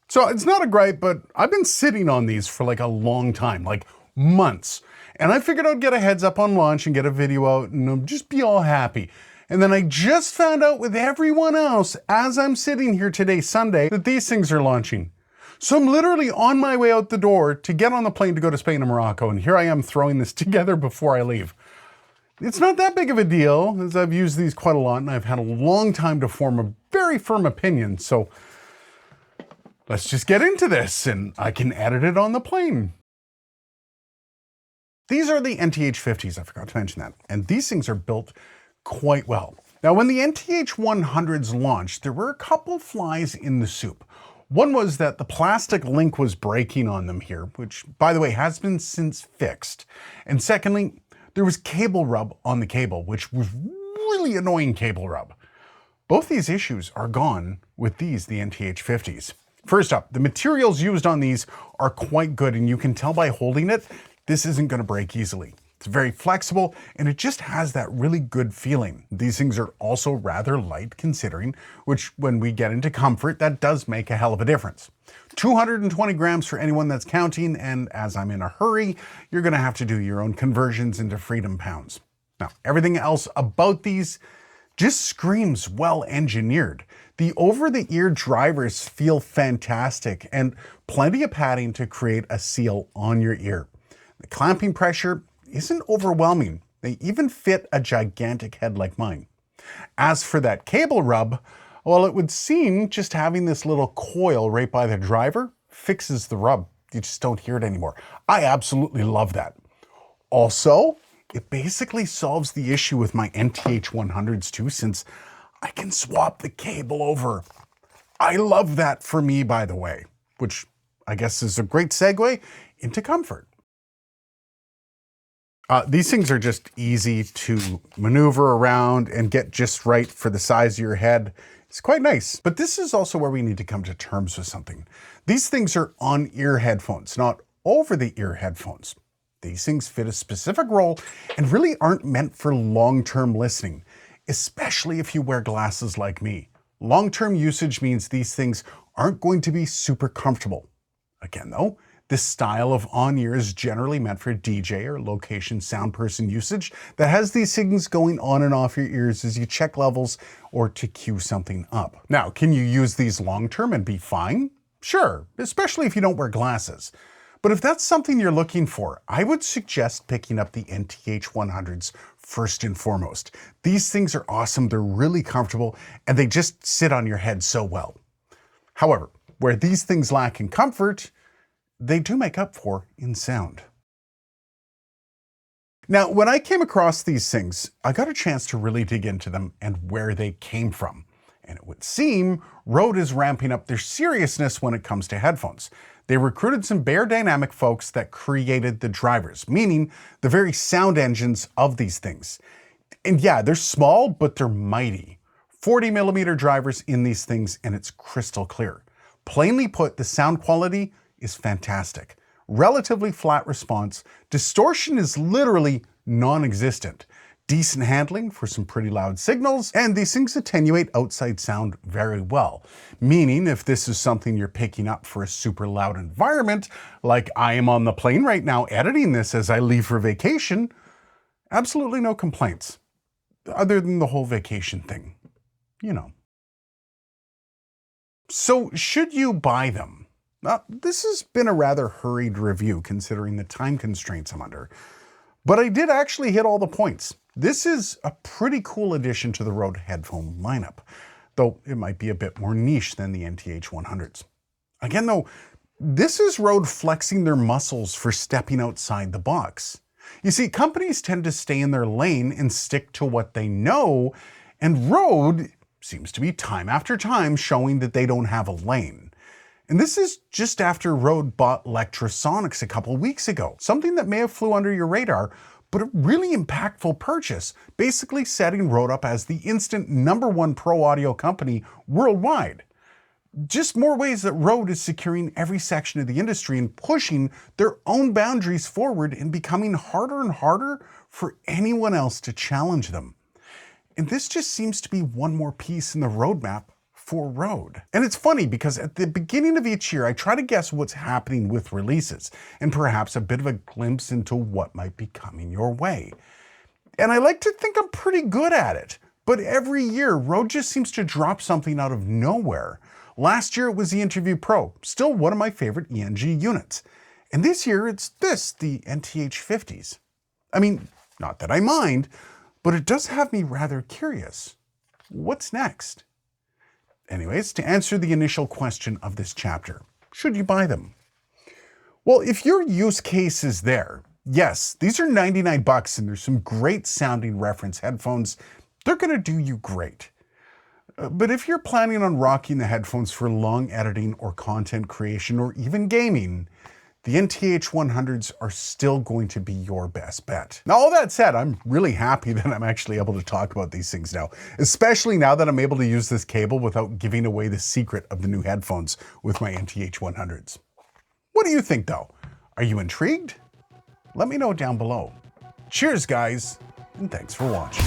So it's not a gripe, but I've been sitting on these for like a long time, like months. And I figured I'd get a heads up on launch and get a video out and just be all happy. And then I just found out with everyone else, as I'm sitting here today, Sunday, that these things are launching. So I'm literally on my way out the door to get on the plane to go to Spain and Morocco, and here I am throwing this together before I leave. It's not that big of a deal, as I've used these quite a lot, and I've had a long time to form a very firm opinion, so let's just get into this, and I can edit it on the plane. These are the NTH50s, I forgot to mention that, and these things are built quite well. Now, when the NTH100s launched, there were a couple flies in the soup. One was that the plastic link was breaking on them here, which, by the way, has been since fixed. And secondly, there was cable rub on the cable, which was really annoying cable rub. Both these issues are gone with these, the NTH50s. First up, the materials used on these are quite good, and you can tell by holding it, this isn't going to break easily. It's very flexible, and it just has that really good feeling. These things are also rather light considering, which when we get into comfort, that does make a hell of a difference. 220 grams for anyone that's counting, and as I'm in a hurry, you're going to have to do your own conversions into freedom pounds. Now, everything else about these just screams well engineered. The over-the-ear drivers feel fantastic, and plenty of padding to create a seal on your ear. The clamping pressure isn't overwhelming. They even fit a gigantic head like mine. As for that cable rub, well, it would seem just having this little coil right by the driver fixes the rub. You just don't hear it anymore. I absolutely love that. Also, it basically solves the issue with my NTH100s too, since I can swap the cable over. I love that for me, by the way, which I guess is a great segue into comfort. These things are just easy to maneuver around and get just right for the size of your head. It's quite nice. But this is also where we need to come to terms with something. These things are on-ear headphones, not over-the-ear headphones. These things fit a specific role and really aren't meant for long-term listening, especially if you wear glasses like me. Long-term usage means these things aren't going to be super comfortable. Again, though, this style of on-ear is generally meant for DJ or location sound person usage that has these things going on and off your ears as you check levels or to cue something up. Now, can you use these long-term and be fine? Sure, especially if you don't wear glasses. But if that's something you're looking for, I would suggest picking up the NTH100s first and foremost. These things are awesome, they're really comfortable, and they just sit on your head so well. However, where these things lack in comfort, they do make up for in sound. Now, when I came across these things, I got a chance to really dig into them and where they came from. And it would seem Rode is ramping up their seriousness when it comes to headphones. They recruited some Beyerdynamic folks that created the drivers, meaning the very sound engines of these things. And yeah, they're small, but they're mighty. 40mm drivers in these things, and it's crystal clear. Plainly put, the sound quality is fantastic. Relatively flat response. Distortion is literally non-existent. Decent handling for some pretty loud signals, and these things attenuate outside sound very well. Meaning, if this is something you're picking up for a super loud environment, like I am on the plane right now editing this as I leave for vacation, absolutely no complaints. Other than the whole vacation thing. You know. So, should you buy them? This has been a rather hurried review considering the time constraints I'm under, but I did actually hit all the points. This is a pretty cool addition to the Rode headphone lineup, though it might be a bit more niche than the NTH100s. Again though, this is Rode flexing their muscles for stepping outside the box. You see, companies tend to stay in their lane and stick to what they know, and Rode seems to be time after time showing that they don't have a lane. And this is just after Rode bought Lectrosonics a couple weeks ago, something that may have flew under your radar, but a really impactful purchase, basically setting Rode up as the instant #1 pro audio company worldwide. Just more ways that Rode is securing every section of the industry and pushing their own boundaries forward and becoming harder and harder for anyone else to challenge them. And this just seems to be one more piece in the roadmap for Rode. And it's funny because at the beginning of each year, I try to guess what's happening with releases and perhaps a bit of a glimpse into what might be coming your way. And I like to think I'm pretty good at it. But every year, Rode just seems to drop something out of nowhere. Last year, it was the Interview Pro, still one of my favorite ENG units. And this year, it's the NTH50s. I mean, not that I mind, but it does have me rather curious. What's next? Anyways, to answer the initial question of this chapter, should you buy them? Well, if your use case is there, yes, these are $99 and there's some great sounding reference headphones. They're going to do you great. But if you're planning on rocking the headphones for long editing or content creation or even gaming, the NTH100s are still going to be your best bet. Now, all that said, I'm really happy that I'm actually able to talk about these things now, especially now that I'm able to use this cable without giving away the secret of the new headphones with my NTH100s. What do you think though? Are you intrigued? Let me know down below. Cheers, guys, and thanks for watching.